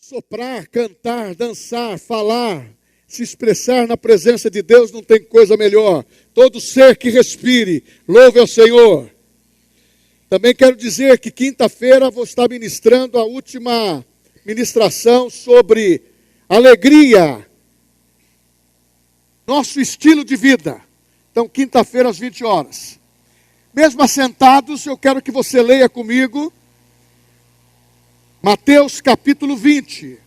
Soprar, cantar, dançar, falar, se expressar na presença de Deus, não tem coisa melhor. Todo ser que respire, louve ao Senhor. Também quero dizer que quinta-feira vou estar ministrando a última ministração sobre alegria, nosso estilo de vida. Então, quinta-feira às 20 horas. Mesmo assentados, eu quero que você leia comigo Mateus capítulo 20.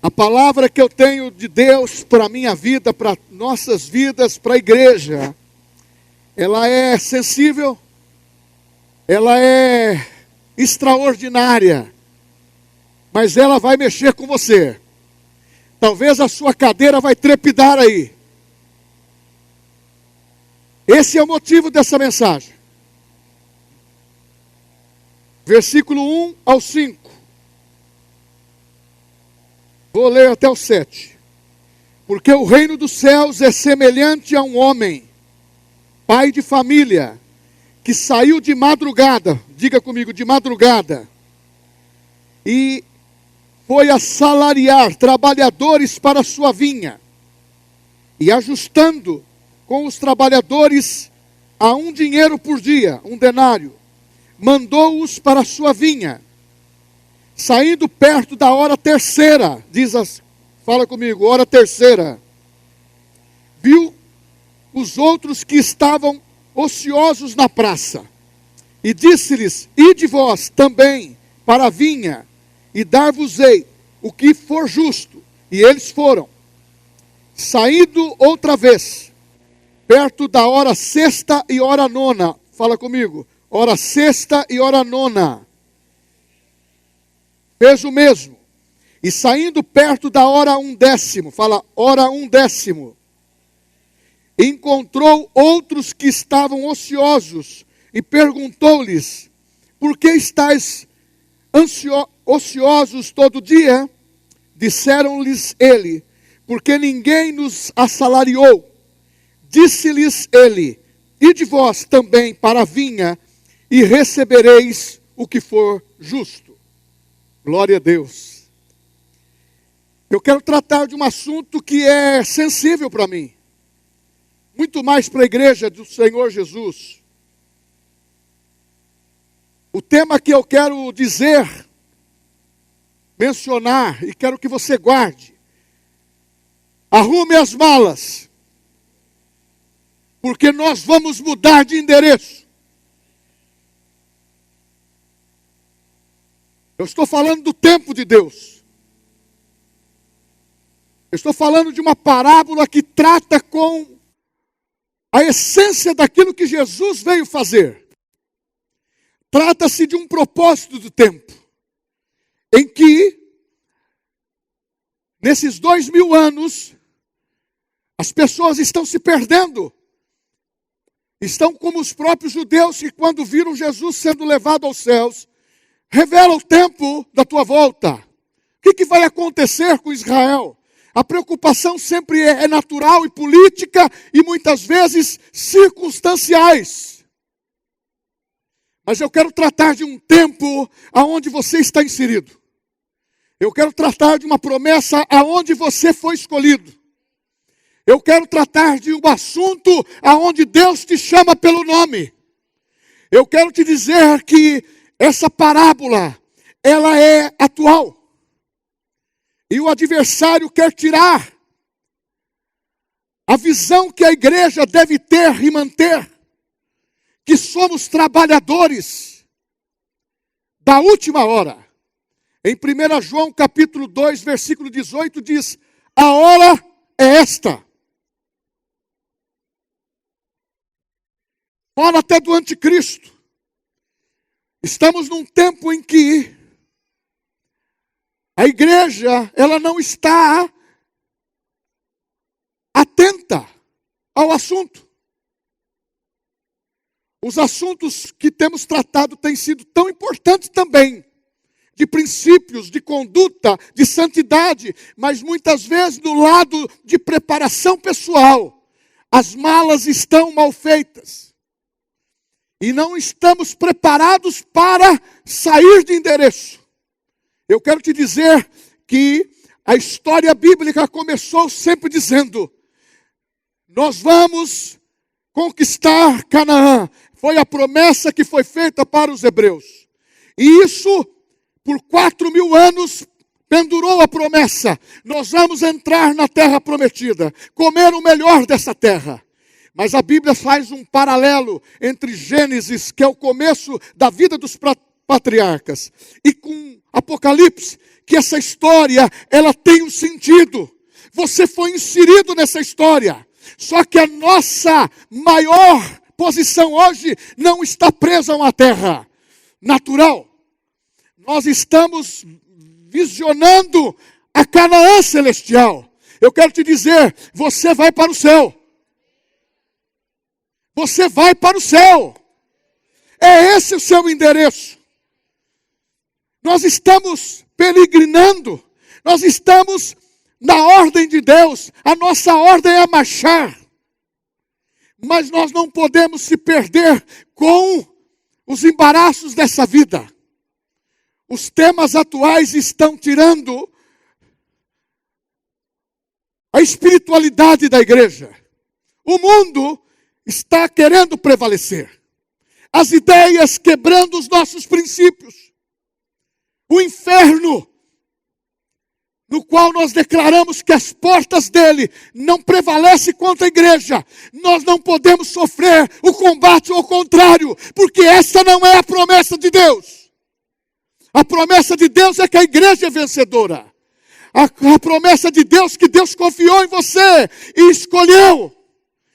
A palavra que eu tenho de Deus para a minha vida, para nossas vidas, para a igreja, ela é sensível, ela é extraordinária, mas ela vai mexer com você. Talvez a sua cadeira vai trepidar aí. Esse é o motivo dessa mensagem. Versículo 1 ao 5. Vou ler até o 7. Porque o reino dos céus é semelhante a um homem, pai de família, que saiu de madrugada, diga comigo, de madrugada, e foi assalariar trabalhadores para a sua vinha, e ajustando com os trabalhadores a um dinheiro por dia, um denário, mandou-os para a sua vinha. Saindo perto da hora terceira, fala comigo, hora terceira, viu os outros que estavam ociosos na praça, e disse-lhes: ide vós também para a vinha, e dar-vos-ei o que for justo. E eles foram. Saindo outra vez, perto da hora sexta e hora nona, fala comigo, hora sexta e hora nona, fez o mesmo. E saindo perto da hora 1/10, fala hora 1/10, encontrou outros que estavam ociosos e perguntou-lhes: por que estáis ociosos todo dia? Disseram-lhes ele: porque ninguém nos assalariou. Disse-lhes ele: ide vós também para a vinha, e recebereis o que for justo. Glória a Deus. Eu quero tratar de um assunto que é sensível para mim, muito mais para a igreja do Senhor Jesus. O tema que eu quero dizer, mencionar, e quero que você guarde: arrume as malas, porque nós vamos mudar de endereço. Eu estou falando do tempo de Deus. Eu estou falando de uma parábola que trata com a essência daquilo que Jesus veio fazer. Trata-se de um propósito do tempo, em que, nesses 2000 anos, as pessoas estão se perdendo. Estão como os próprios judeus que, quando viram Jesus sendo levado aos céus, revela o tempo da tua volta. O que vai acontecer com Israel? A preocupação sempre é natural e política e muitas vezes circunstanciais. Mas eu quero tratar de um tempo aonde você está inserido. Eu quero tratar de uma promessa aonde você foi escolhido. Eu quero tratar de um assunto aonde Deus te chama pelo nome. Eu quero te dizer que essa parábola, ela é atual. E o adversário quer tirar a visão que a igreja deve ter e manter, que somos trabalhadores da última hora. Em 1 João capítulo 2, versículo 18, diz: a hora é esta. Fala até do anticristo. Estamos num tempo em que a igreja, ela não está atenta ao assunto. Os assuntos que temos tratado têm sido tão importantes também, de princípios, de conduta, de santidade, mas muitas vezes do lado de preparação pessoal, as malas estão mal feitas. E não estamos preparados para sair de endereço. Eu quero te dizer que a história bíblica começou sempre dizendo: nós vamos conquistar Canaã. Foi a promessa que foi feita para os hebreus. E isso, por 4.000 anos, pendurou a promessa. Nós vamos entrar na terra prometida, comer o melhor dessa terra. Mas a Bíblia faz um paralelo entre Gênesis, que é o começo da vida dos patriarcas, e com Apocalipse, que essa história, ela tem um sentido. Você foi inserido nessa história. Só que a nossa maior posição hoje não está presa a uma terra natural. Nós estamos visionando a Canaã celestial. Eu quero te dizer, você vai para o céu. Você vai para o céu. É esse o seu endereço. Nós estamos peregrinando. Nós estamos na ordem de Deus. A nossa ordem é marchar. Mas nós não podemos se perder com os embaraços dessa vida. Os temas atuais estão tirando a espiritualidade da igreja. O mundo está querendo prevalecer. As ideias quebrando os nossos princípios. O inferno, no qual nós declaramos que as portas dele não prevalecem contra a igreja. Nós não podemos sofrer o combate ao contrário, porque essa não é a promessa de Deus. A promessa de Deus é que a igreja é vencedora. A promessa de Deus que Deus confiou em você e escolheu.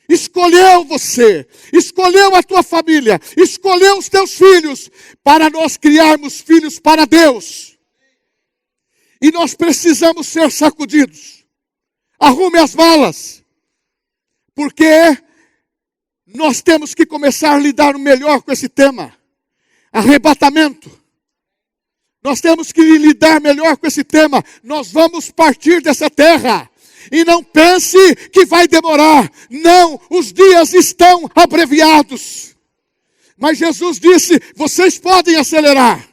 Escolheu você, escolheu a tua família, escolheu os teus filhos, para nós criarmos filhos para Deus. E nós precisamos ser sacudidos. Arrume as malas, porque nós temos que começar a lidar melhor com esse tema. Arrebatamento. Nós temos que lidar melhor com esse tema. Nós vamos partir dessa terra. E não pense que vai demorar. Não, os dias estão abreviados. Mas Jesus disse, vocês podem acelerar.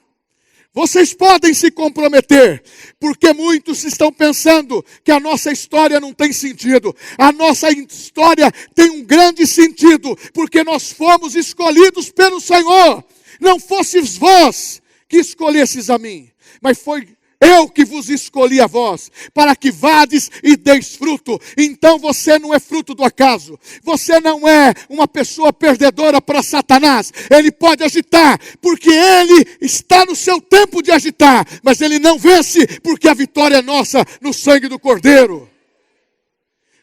Vocês podem se comprometer. Porque muitos estão pensando que a nossa história não tem sentido. A nossa história tem um grande sentido. Porque nós fomos escolhidos pelo Senhor. Não fosses vós que escolhesses a mim. Mas foi eu que vos escolhi a vós, para que vades e deis fruto. Então você não é fruto do acaso. Você não é uma pessoa perdedora para Satanás. Ele pode agitar, porque ele está no seu tempo de agitar. Mas ele não vence, porque a vitória é nossa no sangue do Cordeiro.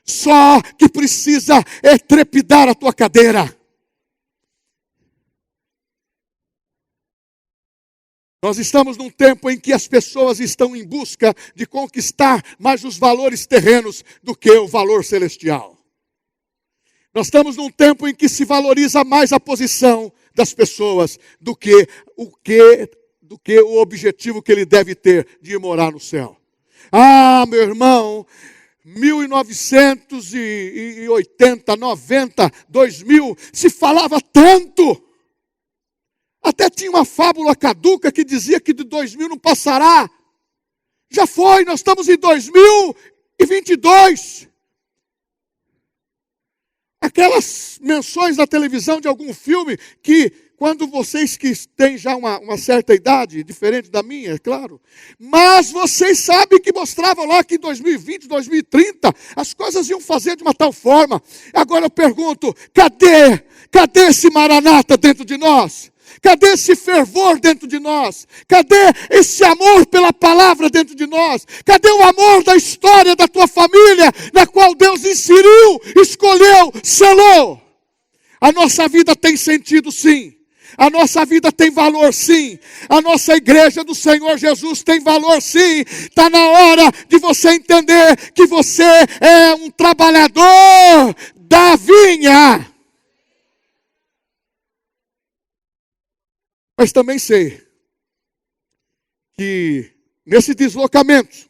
Só que precisa é trepidar a tua cadeira. Nós estamos num tempo em que as pessoas estão em busca de conquistar mais os valores terrenos do que o valor celestial. Nós estamos num tempo em que se valoriza mais a posição das pessoas do que o objetivo que ele deve ter de ir morar no céu. Ah, meu irmão, 1980, 90, 2000, se falava tanto. Até tinha uma fábula caduca que dizia que de 2000 não passará. Já foi, nós estamos em 2022. Aquelas menções na televisão de algum filme que, quando vocês que têm já uma certa idade, diferente da minha, é claro, mas vocês sabem que mostravam lá que em 2020, 2030, as coisas iam fazer de uma tal forma. Agora eu pergunto, cadê esse maranata dentro de nós? Cadê esse fervor dentro de nós? Cadê esse amor pela palavra dentro de nós? Cadê o amor da história da tua família, na qual Deus inseriu, escolheu, selou? A nossa vida tem sentido, sim. A nossa vida tem valor, sim. A nossa igreja do Senhor Jesus tem valor, sim. Está na hora de você entender que você é um trabalhador da vinha. Mas também sei que nesse deslocamento,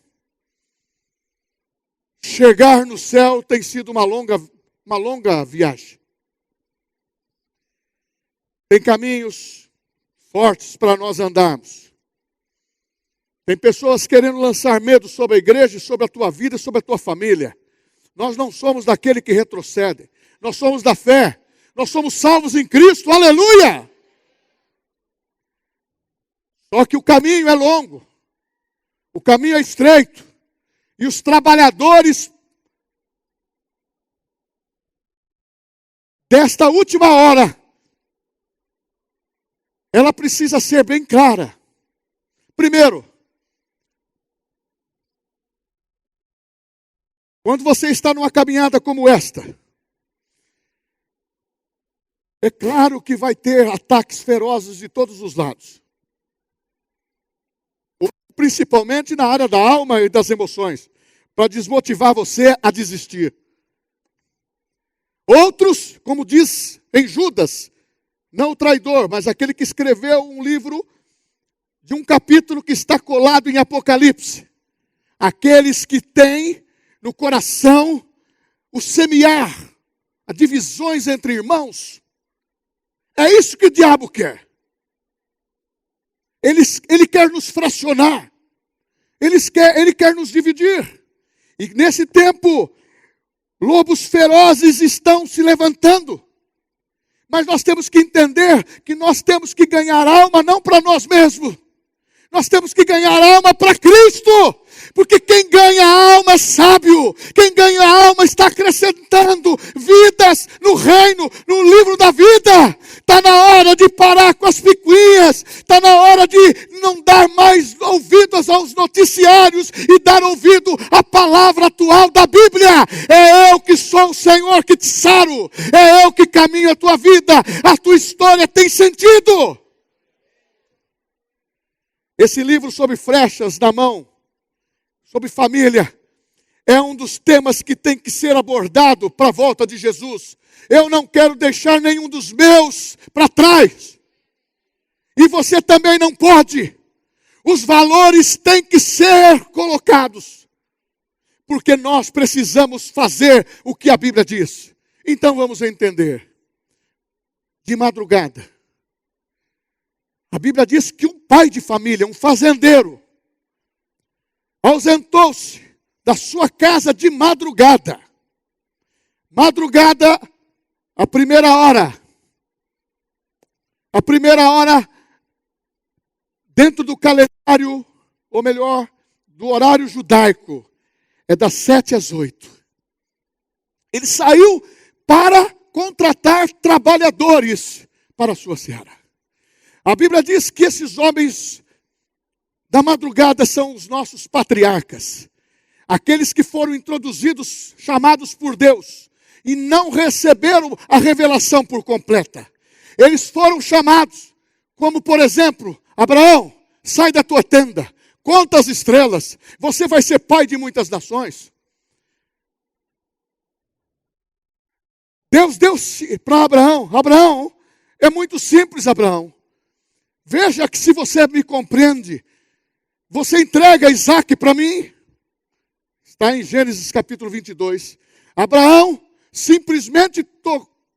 chegar no céu tem sido uma longa viagem. Tem caminhos fortes para nós andarmos. Tem pessoas querendo lançar medo sobre a igreja, sobre a tua vida, sobre a tua família. Nós não somos daquele que retrocede. Nós somos da fé. Nós somos salvos em Cristo. Aleluia! Só que o caminho é longo. O caminho é estreito. E os trabalhadores desta última hora, ela precisa ser bem clara. Primeiro, quando você está numa caminhada como esta, é claro que vai ter ataques ferozes de todos os lados. Principalmente na área da alma e das emoções, para desmotivar você a desistir. Outros, como diz em Judas, não o traidor, mas aquele que escreveu um livro de um capítulo que está colado em Apocalipse. Aqueles que têm no coração o semear, as divisões entre irmãos. É isso que o diabo quer. Ele quer nos fracionar. Ele quer nos dividir. E nesse tempo, lobos ferozes estão se levantando. Mas nós temos que entender que nós temos que ganhar alma não para nós mesmos. Nós temos que ganhar alma para Cristo. Porque quem ganha alma é sábio. Quem ganha alma está acrescentando vidas no reino, no livro da vida. Está na hora de parar com as picuinhas. Está na hora de não dar mais ouvidos aos noticiários e dar ouvido à palavra atual da Bíblia. É eu que sou o Senhor que te saro. É eu que caminho a tua vida. A tua história tem sentido. Esse livro sobre flechas na mão, sobre família, é um dos temas que tem que ser abordado para a volta de Jesus. Eu não quero deixar nenhum dos meus para trás. E você também não pode. Os valores têm que ser colocados. Porque nós precisamos fazer o que a Bíblia diz. Então vamos entender. De madrugada. A Bíblia diz que um pai de família, um fazendeiro, ausentou-se da sua casa de madrugada. Madrugada, a primeira hora. A primeira hora, dentro do calendário, ou melhor, do horário judaico, é das 7 às 8. Ele saiu para contratar trabalhadores para a sua seara. A Bíblia diz que esses homens da madrugada são os nossos patriarcas. Aqueles que foram introduzidos, chamados por Deus, e não receberam a revelação por completa. Eles foram chamados, como por exemplo, Abraão, sai da tua tenda, conta as estrelas, você vai ser pai de muitas nações. Deus deu para Abraão, Abraão, é muito simples, Abraão. Veja que se você me compreende, você entrega Isaac para mim. Está em Gênesis capítulo 22. Abraão simplesmente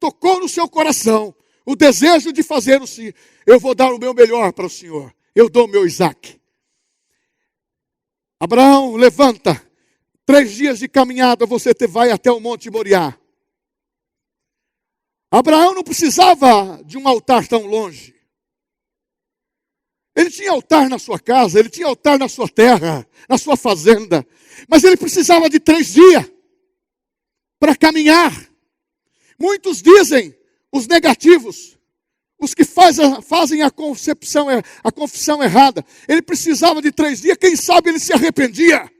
tocou no seu coração o desejo de fazer o Senhor. Eu vou dar o meu melhor para o Senhor. Eu dou o meu Isaac. Abraão, levanta. 3 dias de caminhada você vai até o Monte Moriá. Abraão não precisava de um altar tão longe. Ele tinha altar na sua casa, ele tinha altar na sua terra, na sua fazenda. Mas ele precisava de 3 dias para caminhar. Muitos dizem, os negativos, os que fazem a confissão errada. Ele precisava de 3 dias, quem sabe ele se arrependia.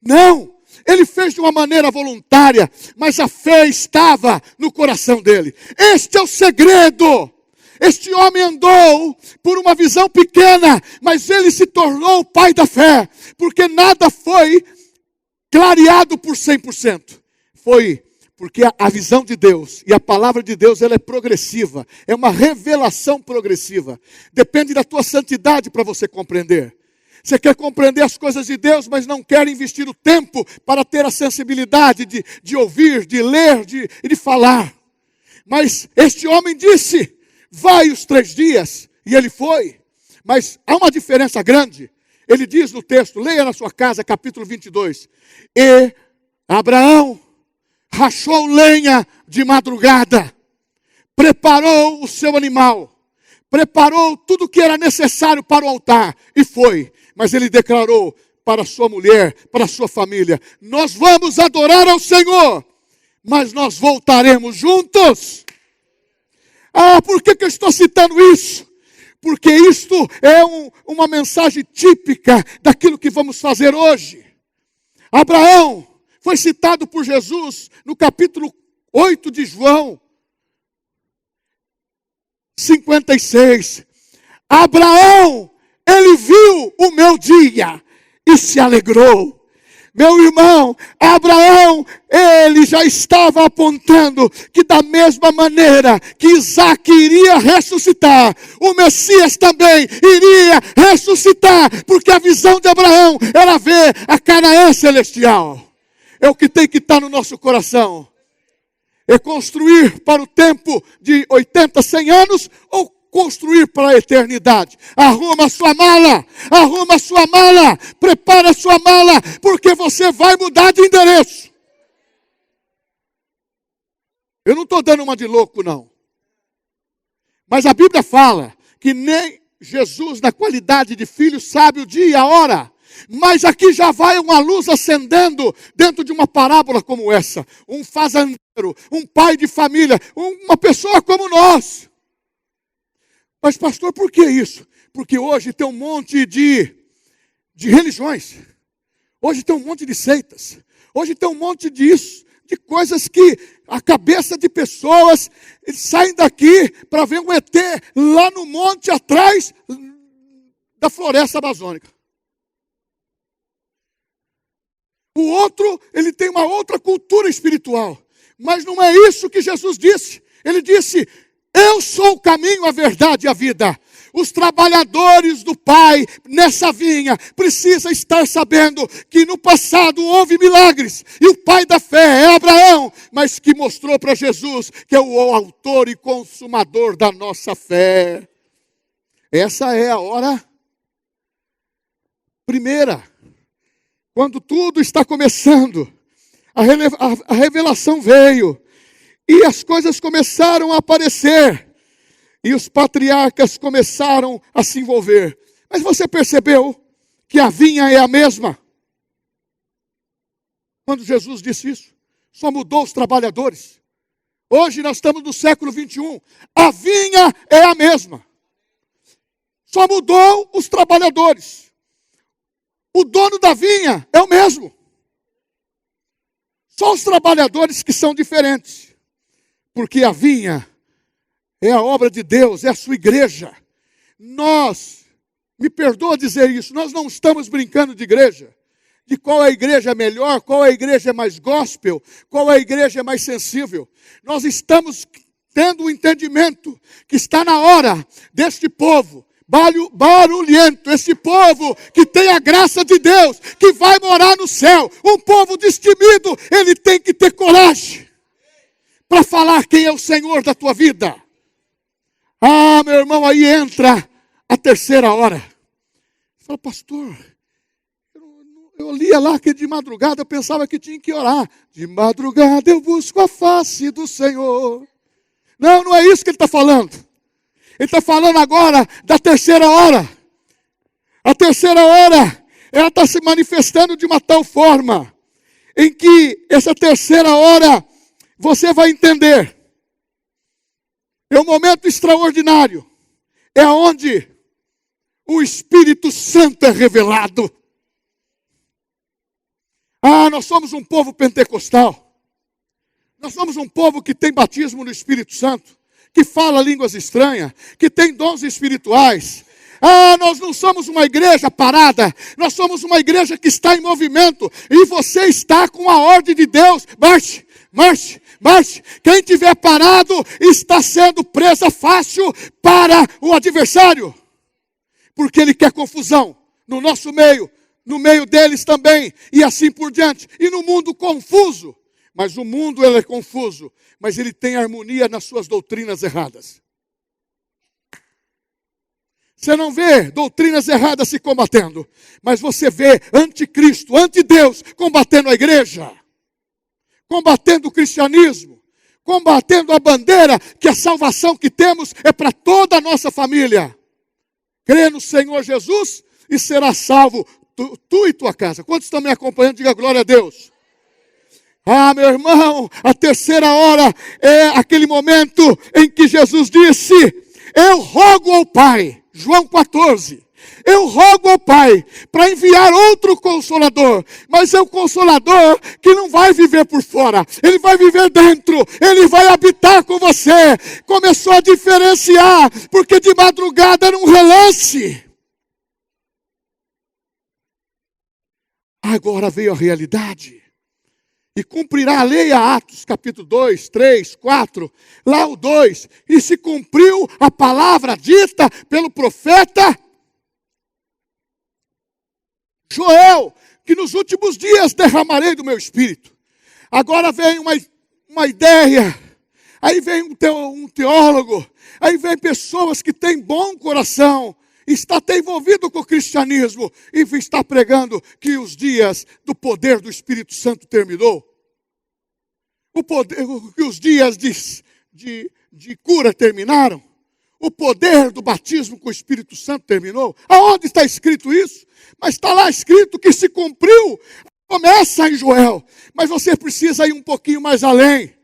Não, ele fez de uma maneira voluntária, mas a fé estava no coração dele. Este é o segredo. Este homem andou por uma visão pequena, mas ele se tornou o pai da fé, porque nada foi clareado por 100%. Foi porque a visão de Deus e a palavra de Deus, ela é progressiva, é uma revelação progressiva. Depende da tua santidade para você compreender. Você quer compreender as coisas de Deus, mas não quer investir o tempo para ter a sensibilidade de ouvir, de ler, de falar. Mas este homem disse: vai os 3 dias, e ele foi. Mas há uma diferença grande. Ele diz no texto, leia na sua casa, capítulo 22. E Abraão rachou lenha de madrugada, preparou o seu animal, preparou tudo o que era necessário para o altar, e foi. Mas ele declarou para sua mulher, para sua família: nós vamos adorar ao Senhor, mas nós voltaremos juntos. Por que eu estou citando isso? Porque isto é uma mensagem típica daquilo que vamos fazer hoje. Abraão foi citado por Jesus no capítulo 8 de João 56. Abraão, ele viu o meu dia e se alegrou. Meu irmão, Abraão, ele já estava apontando que da mesma maneira que Isaac iria ressuscitar, o Messias também iria ressuscitar, porque a visão de Abraão era ver a Canaã celestial. É o que tem que estar no nosso coração. É construir para o tempo de 80, 100 anos ou construir para a eternidade. Arruma a sua mala, prepara a sua mala, porque você vai mudar de endereço. Eu não estou dando uma de louco, não. Mas a Bíblia fala que nem Jesus, na qualidade de filho, sabe o dia e a hora. Mas aqui já vai uma luz acendendo dentro de uma parábola como essa. Um fazendeiro, um pai de família, uma pessoa como nós. Mas pastor, por que isso? Porque hoje tem um monte de religiões. Hoje tem um monte de seitas. Hoje tem um monte disso, de coisas que a cabeça de pessoas saem daqui para ver um ET lá no monte atrás da floresta amazônica. O outro, ele tem uma outra cultura espiritual. Mas não é isso que Jesus disse. Ele disse: eu sou o caminho, a verdade e a vida. Os trabalhadores do Pai nessa vinha precisam estar sabendo que no passado houve milagres. E o pai da fé é Abraão, mas que mostrou para Jesus que é o autor e consumador da nossa fé. Essa é a hora primeira. Quando tudo está começando, a revelação veio. E as coisas começaram a aparecer. E os patriarcas começaram a se envolver. Mas você percebeu que a vinha é a mesma? Quando Jesus disse isso, só mudou os trabalhadores. Hoje nós estamos no século 21. A vinha é a mesma. Só mudou os trabalhadores. O dono da vinha é o mesmo. Só os trabalhadores que são diferentes. Porque a vinha é a obra de Deus, é a sua igreja. Nós, me perdoa dizer isso, nós não estamos brincando de igreja. De qual é a igreja melhor, qual é a igreja mais gospel, qual é a igreja mais sensível. Nós estamos tendo um entendimento que está na hora deste povo barulhento, esse povo que tem a graça de Deus, que vai morar no céu. Um povo destemido, ele tem que ter coragem para falar quem é o Senhor da tua vida. Meu irmão, aí entra a terceira hora. Você fala: pastor, eu lia lá que de madrugada eu pensava que tinha que orar. De madrugada eu busco a face do Senhor. Não é isso que ele está falando. Ele está falando agora da terceira hora. A terceira hora, ela está se manifestando de uma tal forma, em que essa terceira hora, você vai entender. É um momento extraordinário. É onde o Espírito Santo é revelado. Nós somos um povo pentecostal. Nós somos um povo que tem batismo no Espírito Santo, que fala línguas estranhas, que tem dons espirituais. Nós não somos uma igreja parada, nós somos uma igreja que está em movimento, e você está com a ordem de Deus. Marche, marche, marche. Quem tiver parado está sendo presa fácil para o adversário, porque ele quer confusão no nosso meio, no meio deles também, e assim por diante. E no mundo confuso, mas o mundo ele é confuso, mas ele tem harmonia nas suas doutrinas erradas. Você não vê doutrinas erradas se combatendo, mas você vê anticristo, antideus, combatendo a igreja, combatendo o cristianismo, combatendo a bandeira que a salvação que temos é para toda a nossa família. Crê no Senhor Jesus e será salvo tu e tua casa. Quantos estão me acompanhando? Diga glória a Deus. Ah, meu irmão, a terceira hora é aquele momento em que Jesus disse: eu rogo ao Pai, João 14, eu rogo ao Pai para enviar outro Consolador, mas é um Consolador que não vai viver por fora, ele vai viver dentro, ele vai habitar com você. Começou a diferenciar, porque de madrugada era um relance. Agora veio a realidade. E cumprirá a lei, a Atos, capítulo 2, 3, 4, lá o 2. E se cumpriu a palavra dita pelo profeta Joel, que nos últimos dias derramarei do meu espírito. Agora vem uma ideia, aí vem um teólogo, aí vem pessoas que têm bom coração, está até envolvido com o cristianismo e está pregando que os dias do poder do Espírito Santo terminou. Que os dias de cura terminaram. O poder do batismo com o Espírito Santo terminou. Aonde está escrito isso? Mas está lá escrito que se cumpriu. Começa em Joel. Mas você precisa ir um pouquinho mais além.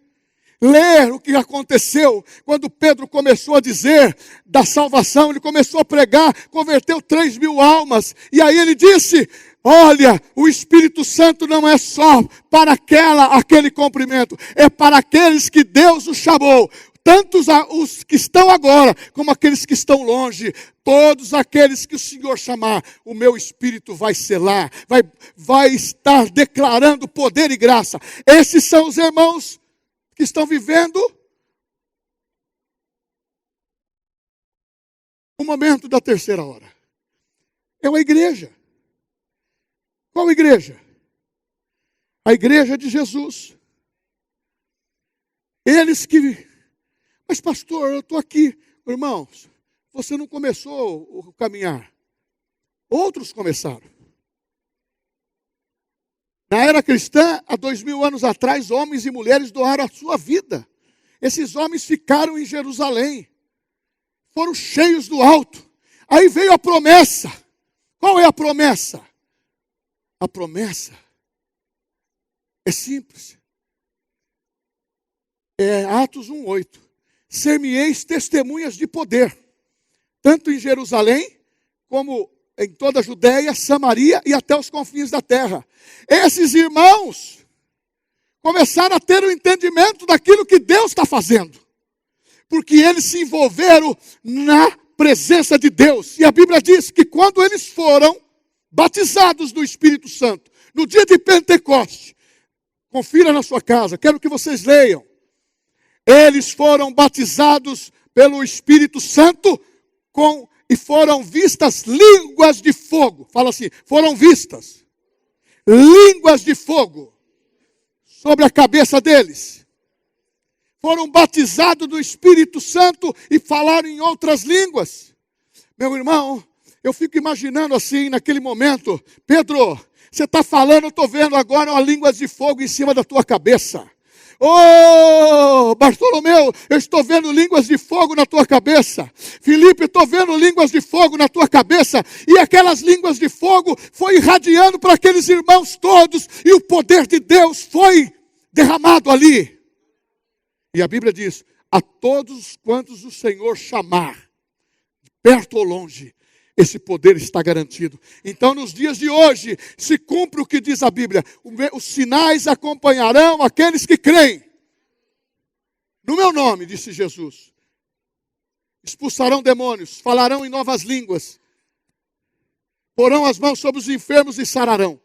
Ler o que aconteceu quando Pedro começou a dizer da salvação. Ele começou a pregar, converteu 3.000 almas. E aí ele disse: olha, o Espírito Santo não é só para aquele cumprimento, é para aqueles que Deus os chamou. Tanto os que estão agora, como aqueles que estão longe. Todos aqueles que o Senhor chamar, o meu Espírito vai selar, vai estar declarando poder e graça. Esses são os irmãos que estão vivendo o momento da terceira hora. É a igreja. Qual igreja? A igreja de Jesus. Eles que... Mas pastor, eu estou aqui. Irmãos, você não começou o caminhar. Outros começaram. Na era cristã, há 2.000 anos atrás, homens e mulheres doaram a sua vida. Esses homens ficaram em Jerusalém. Foram cheios do alto. Aí veio a promessa. Qual é a promessa? A promessa é simples. É Atos 1:8. Ser-me-eis testemunhas de poder, tanto em Jerusalém, como em toda a Judéia, Samaria e até os confins da terra. Esses irmãos começaram a ter o entendimento daquilo que Deus está fazendo, porque eles se envolveram na presença de Deus. E a Bíblia diz que quando eles foram batizados do Espírito Santo, no dia de Pentecoste, confira na sua casa, quero que vocês leiam. Eles foram batizados pelo Espírito Santo e foram vistas línguas de fogo. Fala assim, foram vistas línguas de fogo sobre a cabeça deles. Foram batizados do Espírito Santo e falaram em outras línguas. Meu irmão, eu fico imaginando assim, naquele momento, Pedro, você está falando, eu estou vendo agora uma língua de fogo em cima da tua cabeça. Oh, Bartolomeu, eu estou vendo línguas de fogo na tua cabeça. Filipe, estou vendo línguas de fogo na tua cabeça. E aquelas línguas de fogo foi irradiando para aqueles irmãos todos. E o poder de Deus foi derramado ali. E a Bíblia diz, a todos quantos o Senhor chamar, perto ou longe, esse poder está garantido. Então, nos dias de hoje, se cumpre o que diz a Bíblia. Os sinais acompanharão aqueles que creem. No meu nome, disse Jesus. Expulsarão demônios, falarão em novas línguas. Porão as mãos sobre os enfermos e sararão.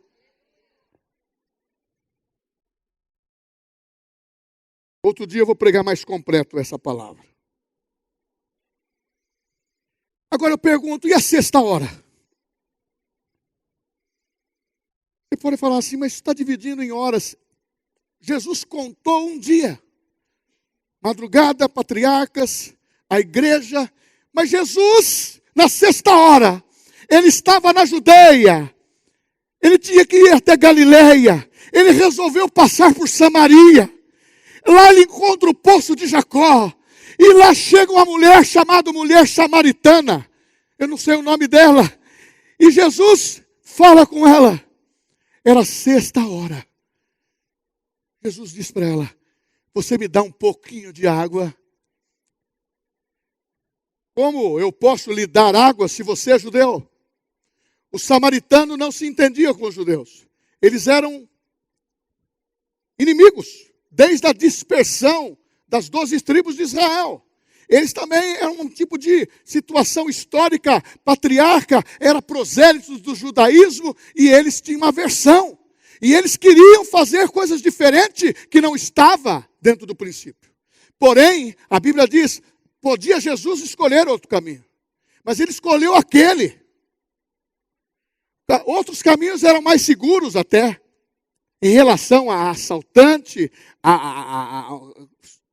Outro dia eu vou pregar mais completo essa palavra. Agora eu pergunto, e a sexta hora? Você pode falar assim, mas está dividindo em horas. Jesus contou um dia. Madrugada, patriarcas, a igreja. Mas Jesus na sexta hora, ele estava na Judeia, ele tinha que ir até Galileia, ele resolveu passar por Samaria. Lá ele encontra o poço de Jacó, e lá chega uma mulher chamada mulher samaritana, eu não sei o nome dela, e Jesus fala com ela. Era sexta hora. Jesus disse para ela: você me dá um pouquinho de água? Como eu posso lhe dar água se você é judeu? O samaritano não se entendia com os judeus. Eles eram inimigos, desde a dispersão das 12 tribos de Israel. Eles também eram um tipo de situação histórica, patriarca, eram prosélitos do judaísmo, e eles tinham uma versão. E eles queriam fazer coisas diferentes que não estava dentro do princípio. Porém, a Bíblia diz, podia Jesus escolher outro caminho, mas ele escolheu aquele. Outros caminhos eram mais seguros até, em relação a assaltante, a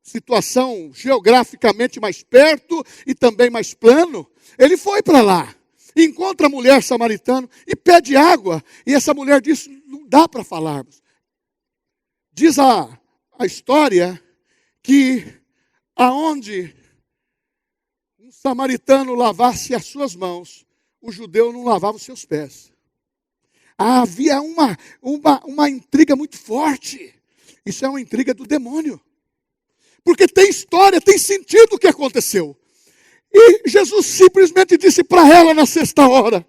situação geograficamente mais perto e também mais plano. Ele foi para lá, encontra a mulher samaritana e pede água. E essa mulher diz, não dá para falarmos. Diz a história que aonde um samaritano lavasse as suas mãos, o judeu não lavava os seus pés. Havia uma intriga muito forte. Isso é uma intriga do demônio. Porque tem história, tem sentido o que aconteceu. E Jesus simplesmente disse para ela na sexta hora: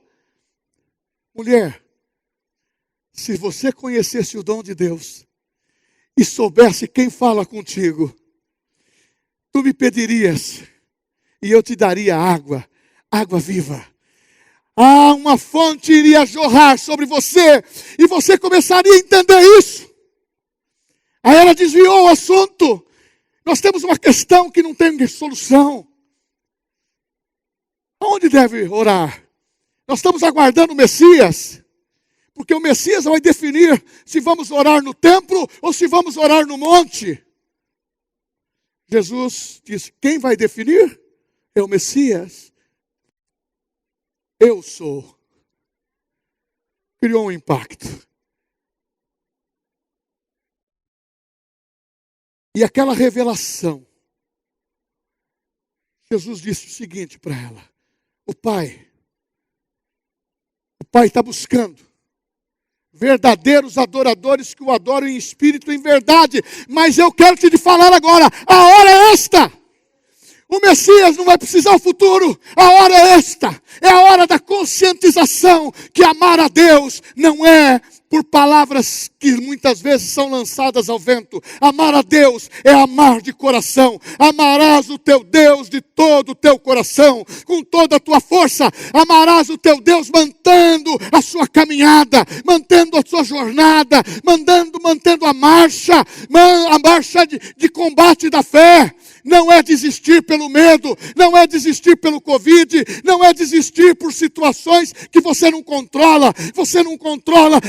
mulher, se você conhecesse o dom de Deus e soubesse quem fala contigo, tu me pedirias e eu te daria água, água viva. Uma fonte iria jorrar sobre você e você começaria a entender isso. Aí ela desviou o assunto. Nós temos uma questão que não tem solução. Aonde deve orar? Nós estamos aguardando o Messias, porque o Messias vai definir se vamos orar no templo ou se vamos orar no monte. Jesus disse, quem vai definir? É o Messias. Eu sou. Criou um impacto. E aquela revelação, Jesus disse o seguinte para ela: o Pai está buscando verdadeiros adoradores que o adoram em espírito e em verdade. Mas eu quero te falar agora, a hora é esta. O Messias não vai precisar o futuro, a hora é esta. É a hora da conscientização que amar a Deus não é por palavras que muitas vezes são lançadas ao vento. Amar a Deus é amar de coração. Amarás o teu Deus de todo o teu coração, com toda a tua força. Amarás o teu Deus mantendo a sua caminhada, mantendo a sua jornada, mantendo a marcha de combate da fé. Não é desistir pelo medo, não é desistir pelo Covid, não é desistir por situações que você não controla,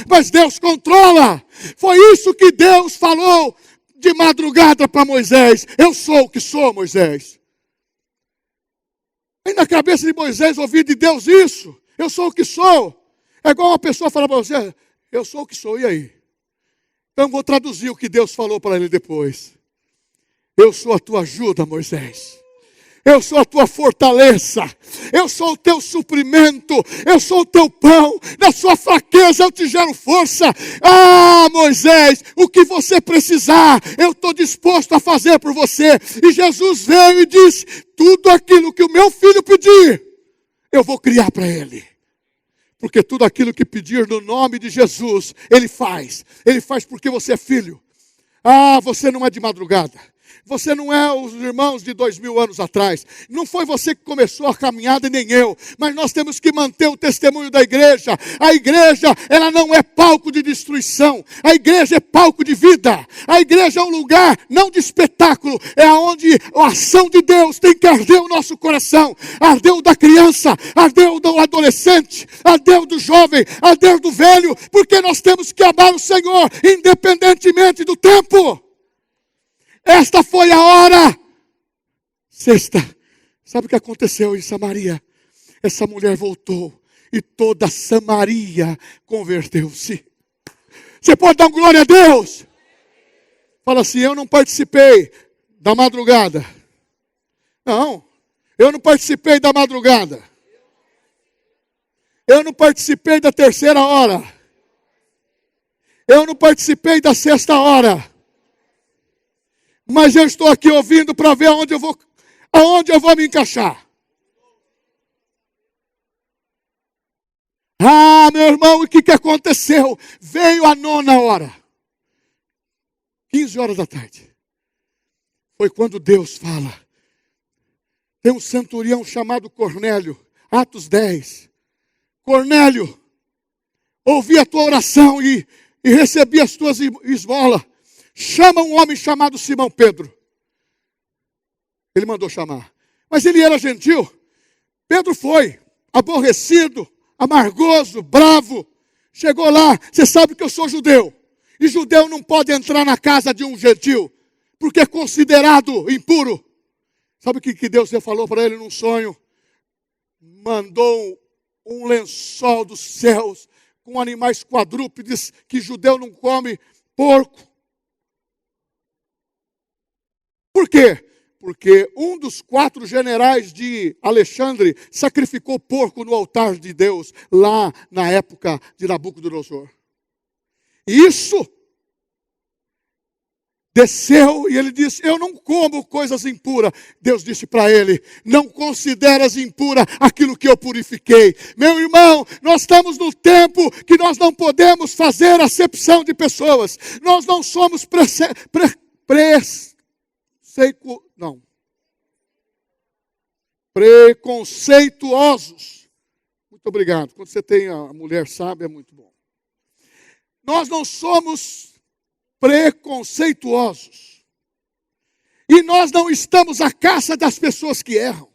mas Deus controla. Foi isso que Deus falou de madrugada para Moisés: eu sou o que sou, Moisés. E na cabeça de Moisés ouvir de Deus isso, eu sou o que sou, é igual uma pessoa falar para você, eu sou o que sou, e aí? Então vou traduzir o que Deus falou para ele depois. Eu sou a tua ajuda, Moisés. Eu sou a tua fortaleza. Eu sou o teu suprimento. Eu sou o teu pão. Na sua fraqueza eu te gero força. Moisés, o que você precisar, eu estou disposto a fazer por você. E Jesus veio e disse, tudo aquilo que o meu filho pedir, eu vou criar para ele. Porque tudo aquilo que pedir no nome de Jesus, ele faz. Ele faz porque você é filho. Você não é de madrugada. Você não é os irmãos de 2000 anos atrás. Não foi você que começou a caminhada, nem eu. Mas nós temos que manter o testemunho da igreja. A igreja, ela não é palco de destruição. A igreja é palco de vida. A igreja é um lugar não de espetáculo. É onde a ação de Deus tem que arder o nosso coração. Ardeu da criança, ardeu do adolescente, ardeu do jovem, ardeu do velho. Porque nós temos que amar o Senhor, independentemente do tempo. Esta foi a hora. Sexta. Sabe o que aconteceu em Samaria? essa mulher voltou e toda Samaria converteu-se. Você pode dar glória a Deus? Fala assim, eu não participei da madrugada. Não, eu não participei da madrugada. Eu não participei da terceira hora. Eu não participei da sexta hora. Mas eu estou aqui ouvindo para ver aonde eu vou me encaixar. Ah, meu irmão, o que aconteceu? Veio a 9ª hora. 15 horas da tarde. Foi quando Deus fala. Tem um centurião chamado Cornélio. Atos 10. Cornélio, ouvi a tua oração e recebi as tuas esmolas. Chama um homem chamado Simão Pedro. Ele mandou chamar. Mas ele era gentil. Pedro foi, aborrecido, amargoso, bravo. Chegou lá, você sabe que eu sou judeu. E judeu não pode entrar na casa de um gentil, porque é considerado impuro. Sabe o que Deus falou para ele num sonho? Mandou um lençol dos céus com animais quadrúpedes, que judeu não come porco. Por quê? Porque um dos 4 generais de Alexandre sacrificou porco no altar de Deus, lá na época de Nabucodonosor. Isso desceu e ele disse, eu não como coisas impuras. Deus disse para ele, não consideras impura aquilo que eu purifiquei. Meu irmão, nós estamos no tempo que nós não podemos fazer acepção de pessoas. Nós não somos preconceituosos. Muito obrigado. Quando você tem a mulher sábia, é muito bom. Nós não somos preconceituosos. E nós não estamos à caça das pessoas que erram.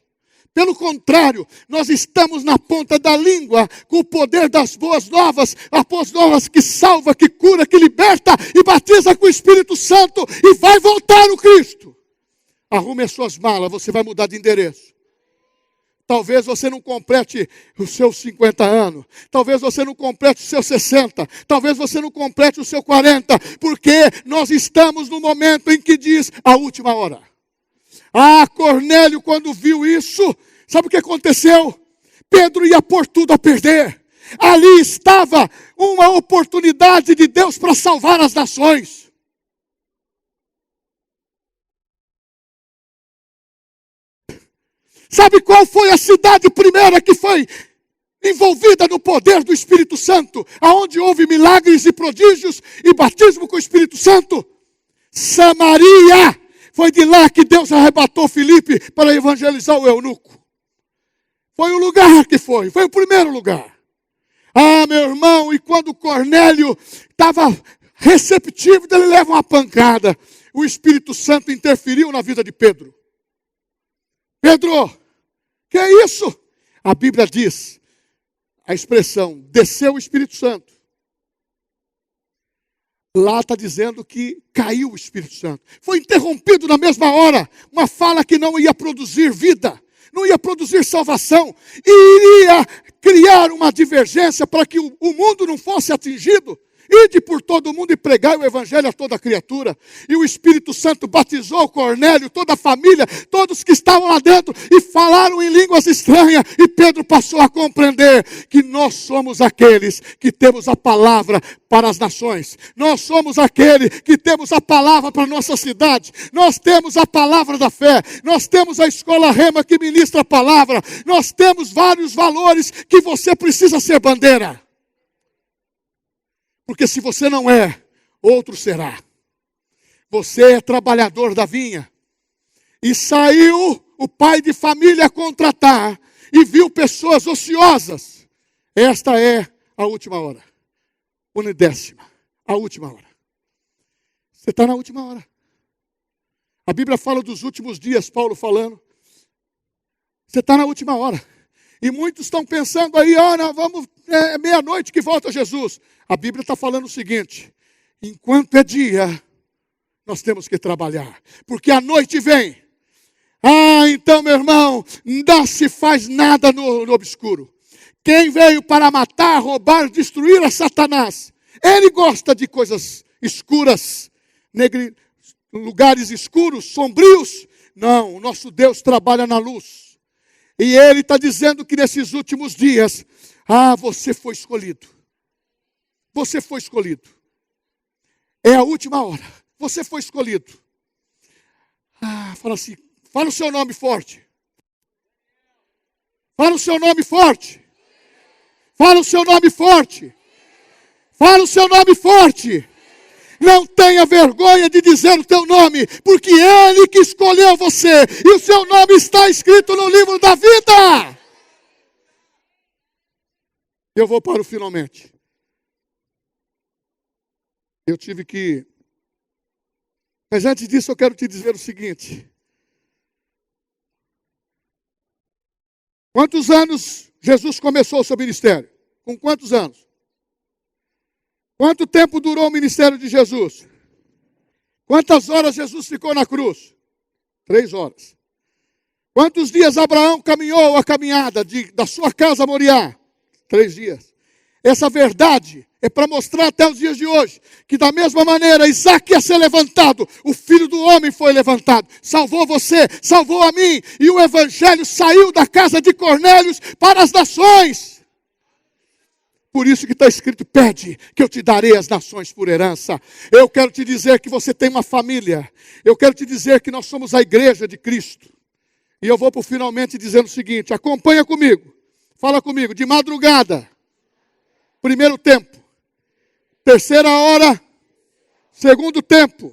Pelo contrário, nós estamos na ponta da língua com o poder das boas novas, as boas novas que salva, que cura, que liberta e batiza com o Espírito Santo e vai voltar o Cristo. Arrume as suas malas, você vai mudar de endereço. Talvez você não complete os seus 50 anos. Talvez você não complete os seus 60. Talvez você não complete os seus 40. Porque nós estamos no momento em que diz a última hora. Ah, Cornélio, quando viu isso, sabe o que aconteceu? Pedro ia pôr tudo a perder. Ali estava uma oportunidade de Deus para salvar as nações. Sabe qual foi a cidade primeira que foi envolvida no poder do Espírito Santo? Aonde houve milagres e prodígios e batismo com o Espírito Santo? Samaria. Foi de lá que Deus arrebatou Filipe para evangelizar o eunuco. Foi o lugar que foi o primeiro lugar. Ah, meu irmão, e quando Cornélio estava receptivo, ele leva uma pancada. O Espírito Santo interferiu na vida de Pedro. Pedro, que é isso? A Bíblia diz, a expressão, desceu o Espírito Santo. Lá está dizendo que caiu o Espírito Santo. Foi interrompido na mesma hora. Uma fala que não ia produzir vida, não ia produzir salvação. E iria criar uma divergência para que o mundo não fosse atingido. Ide por todo o mundo e pregai o evangelho a toda criatura. E o Espírito Santo batizou Cornélio, toda a família, todos que estavam lá dentro, e falaram em línguas estranhas. E Pedro passou a compreender que nós somos aqueles que temos a palavra para as nações. Nós somos aquele que temos a palavra para a nossa cidade. Nós temos a palavra da fé. Nós temos a escola Rema que ministra a palavra. Nós temos vários valores que você precisa ser bandeira. Porque se você não é, outro será. Você é trabalhador da vinha. E saiu o pai de família a contratar e viu pessoas ociosas. Esta é a última hora. 1/10. A última hora. Você está na última hora. A Bíblia fala dos últimos dias, Paulo falando. Você está na última hora. E muitos estão pensando aí, vamos, meia-noite que volta Jesus. A Bíblia está falando o seguinte, enquanto é dia, nós temos que trabalhar. Porque a noite vem. Ah, então, meu irmão, não se faz nada no obscuro. Quem veio para matar, roubar, destruir é Satanás. Ele gosta de coisas escuras, lugares escuros, sombrios. Não, o nosso Deus trabalha na luz. E Ele está dizendo que nesses últimos dias, você foi escolhido. Você foi escolhido. É a última hora. Você foi escolhido. Fala assim, fala o seu nome forte. Fala o seu nome forte. Fala o seu nome forte. Fala o seu nome forte. Não tenha vergonha de dizer o teu nome, porque Ele que escolheu você, e o seu nome está escrito no livro da vida. Eu vou para o finalmente. Eu tive que... Mas antes disso eu quero te dizer o seguinte. Quantos anos Jesus começou o seu ministério? Com quantos anos? Quanto tempo durou o ministério de Jesus? Quantas horas Jesus ficou na cruz? 3 horas. Quantos dias Abraão caminhou a caminhada da sua casa a Moriá? 3 dias. Essa verdade é para mostrar até os dias de hoje, que da mesma maneira Isaac ia ser levantado, o Filho do Homem foi levantado, salvou você, salvou a mim, e o Evangelho saiu da casa de Cornélios para as nações. Por isso que está escrito, pede que eu te darei as nações por herança. Eu quero te dizer que você tem uma família, eu quero te dizer que nós somos a igreja de Cristo. E eu vou para o finalmente dizendo o seguinte, acompanha comigo, fala comigo, de madrugada, primeiro tempo. Terceira hora, segundo tempo.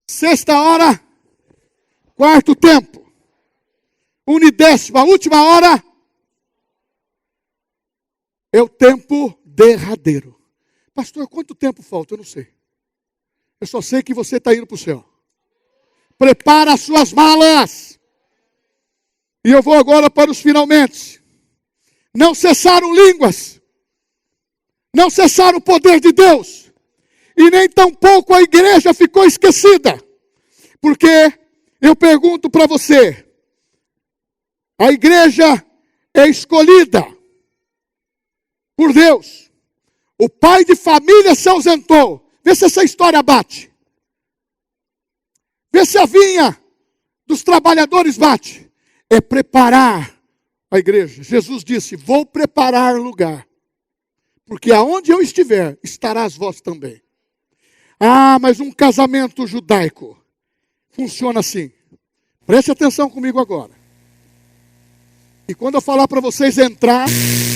Sexta hora, quarto tempo. Unidécima, última hora, é o tempo derradeiro. Pastor, quanto tempo falta? Eu não sei. Eu só sei que você está indo para o céu. Prepara as suas malas. E eu vou agora para os finalmente. Não cessaram línguas, não cessaram o poder de Deus, e nem tampouco a igreja ficou esquecida, porque eu pergunto para você, a igreja é escolhida por Deus, o pai de família se ausentou, vê se essa história bate, vê se a vinha dos trabalhadores bate, é preparar a igreja. Jesus disse, vou preparar lugar, porque aonde eu estiver, estarás vós também. Mas um casamento judaico funciona assim. Preste atenção comigo agora. E quando eu falar para vocês entrar,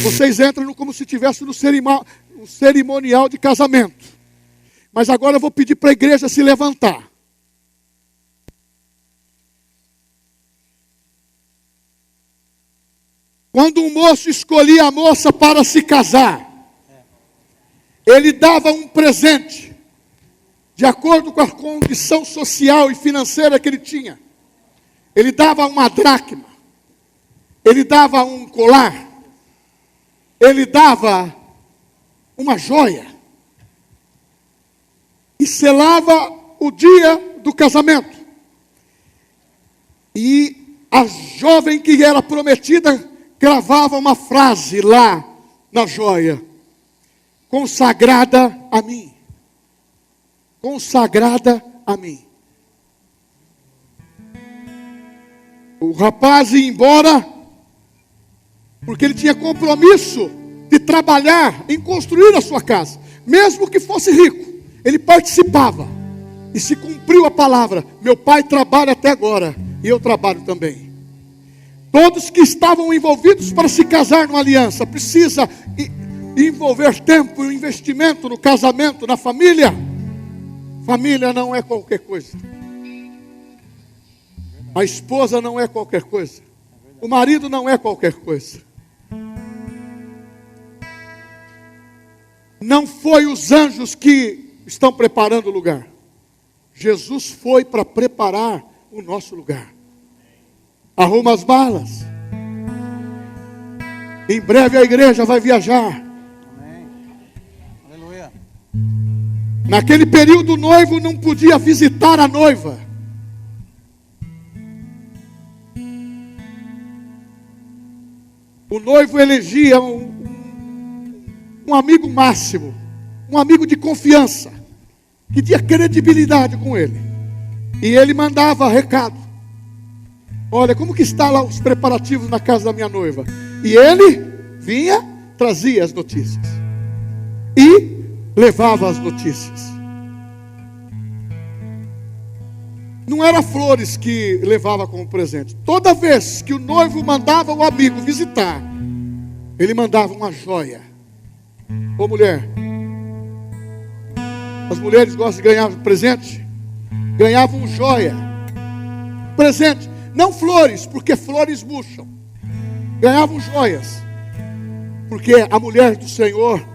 vocês entram como se estivesse no cerimonial de casamento. Mas agora eu vou pedir para a igreja se levantar. Quando um moço escolhia a moça para se casar, ele dava um presente, de acordo com a condição social e financeira que ele tinha. Ele dava uma dracma, ele dava um colar, ele dava uma joia, e selava o dia do casamento. E a jovem que era prometida gravava uma frase lá na joia, consagrada a mim, consagrada a mim. O rapaz ia embora, porque ele tinha compromisso de trabalhar em construir a sua casa, mesmo que fosse rico, ele participava, e se cumpriu a palavra, meu pai trabalha até agora, e eu trabalho também. Todos que estavam envolvidos para se casar numa aliança, precisa envolver tempo e investimento no casamento, na família. Família não é qualquer coisa. A esposa não é qualquer coisa. O marido não é qualquer coisa. Não foi os anjos que estão preparando o lugar. Jesus foi para preparar o nosso lugar. Arruma as malas. Em breve a igreja vai viajar. Amém. Aleluia. Naquele período o noivo não podia visitar a noiva. O noivo elegia um amigo máximo, um amigo de confiança, que tinha credibilidade com ele. E ele mandava recado. Olha, como que está lá os preparativos na casa da minha noiva? E ele vinha, trazia as notícias. E levava as notícias. Não era flores que levava como presente. Toda vez que o noivo mandava o amigo visitar, ele mandava uma joia. Ô mulher, as mulheres gostam de ganhar presente? Ganhavam joia. Presente, não flores, porque flores murcham. Ganhavam joias. Porque a mulher do Senhor,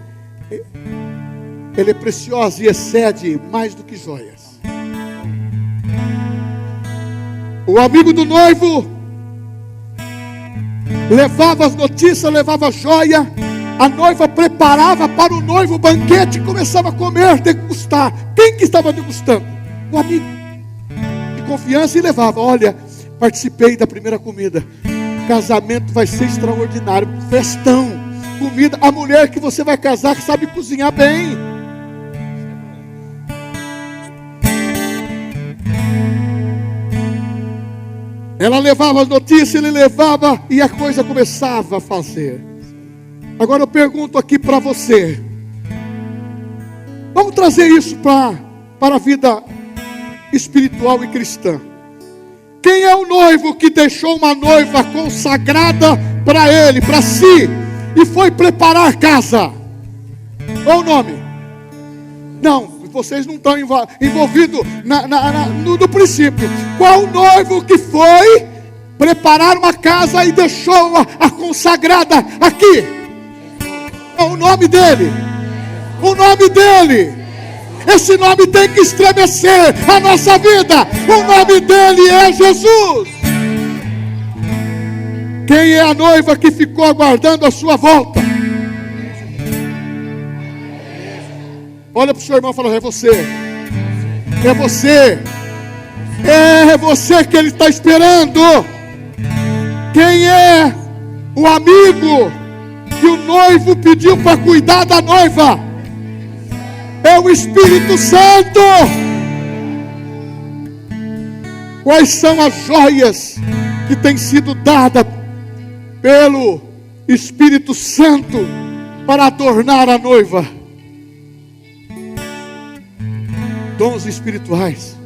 ela é preciosa e excede mais do que joias. O amigo do noivo levava as notícias, levava a joia. A noiva preparava para o noivo o banquete e começava a comer, degustar. Quem que estava degustando? O amigo de confiança, e levava. Olha, participei da primeira comida. Casamento vai ser extraordinário. Festão, comida. A mulher que você vai casar que sabe cozinhar bem. Ela levava as notícias, ele levava, e a coisa começava a fazer. Agora eu pergunto aqui para você. Vamos trazer isso para a vida espiritual e cristã. Quem é o noivo que deixou uma noiva consagrada para ele, para si, e foi preparar casa? Qual o nome? Não, vocês não estão envolvidos no princípio. Qual o noivo que foi preparar uma casa e deixou a consagrada aqui? É o nome dele. O nome dele. Esse nome tem que estremecer a nossa vida. O nome dele é Jesus. Quem é a noiva que ficou aguardando a sua volta? Olha para o seu irmão e fala: é você. É você. É você que ele está esperando. Quem é o amigo que o noivo pediu para cuidar da noiva? É o Espírito Santo. Quais são as joias que têm sido dadas pelo Espírito Santo para adornar a noiva? Dons espirituais,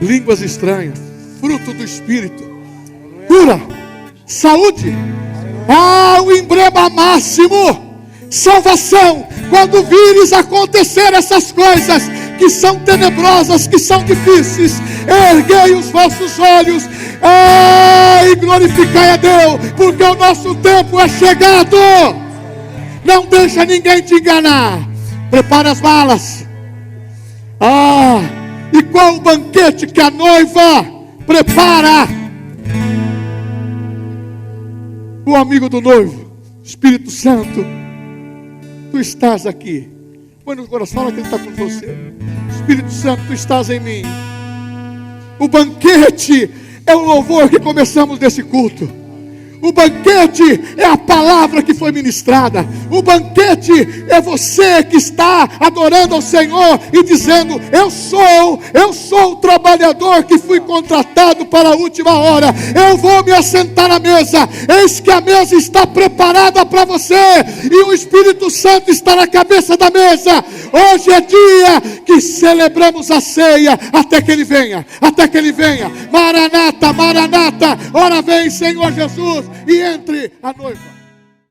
línguas estranhas, fruto do Espírito, cura, saúde, o emblema máximo, salvação. Quando vires acontecer essas coisas que são tenebrosas, que são difíceis, erguei os vossos olhos e glorificai a Deus, porque o nosso tempo é chegado. Não deixa ninguém te enganar. Prepara as malas. E qual o banquete que a noiva prepara? O amigo do noivo, Espírito Santo, tu estás aqui. Põe no coração, fala que ele está com você. Espírito Santo, tu estás em mim. O banquete é o louvor que começamos desse culto. O banquete é a palavra que foi ministrada. O banquete é você que está adorando ao Senhor e dizendo: eu sou o trabalhador que fui contratado para a última hora. Eu vou me assentar à mesa. Eis que a mesa está preparada para você, e o Espírito Santo está na cabeça da mesa. Hoje é dia que celebramos a ceia até que Ele venha. Até que Ele venha. Maranata, Maranata. Ora vem, Senhor Jesus, e entre a noiva.